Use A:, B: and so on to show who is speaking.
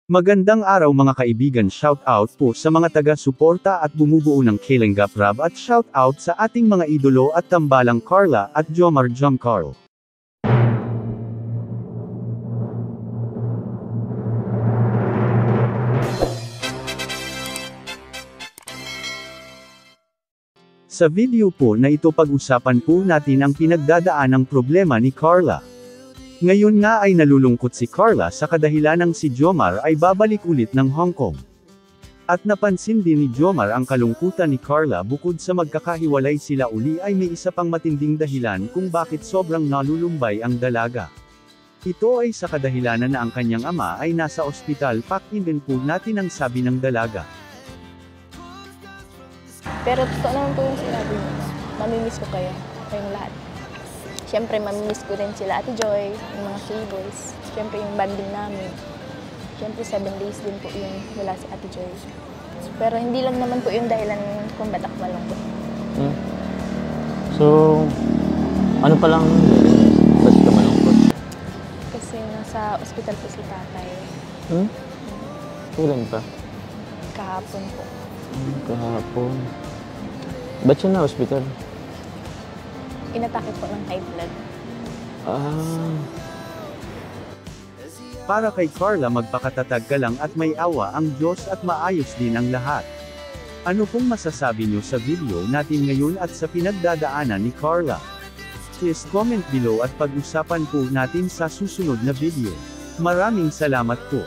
A: Magandang araw mga kaibigan, shout out po sa mga taga-suporta at bumubuo ng Kalingap Rab at shout out sa ating mga idolo at tambalang Carla at Jomar Carl. Sa video po na ito pag-usapan po natin ang pinagdadaanang problema ni Carla. Ngayon nga ay nalulungkot si Carla sa kadahilanang si Jomar ay babalik ulit ng Hong Kong. At napansin din ni Jomar ang kalungkutan ni Carla bukod sa magkakahiwalay sila uli ay may isa pang matinding dahilan kung bakit sobrang nalulumbay ang dalaga. Ito ay sa kadahilanan na ang kanyang ama ay nasa ospital. Pakinggan po natin ang sabi ng dalaga.
B: Pero totoo naman po yung sinabi niyo. Mamimiss ko kayo, kayong lahat. Siyempre, mamimiss ko rin sila Ate Joy, yung mga K-boys. Siyempre, yung banding namin. Siyempre, 7 days din po yung wala si Ate Joy. Pero hindi lang naman po yung dahilan kung ba't ako malungkot.
C: So, ano pa lang ba't ka malungkot?
B: Kasi nasa ospital po si tatay.
C: Kailan pa?
B: Kahapon po.
C: Kahapon. Ba't siya na hospital?
B: Inatake po ng high blood.
A: Para kay Carla, magpakatatag ka lang at may awa ang Diyos at maayos din ang lahat. Ano pong masasabi nyo sa video natin ngayon at sa pinagdadaanan ni Carla? Please comment below at pag-usapan po natin sa susunod na video. Maraming salamat po.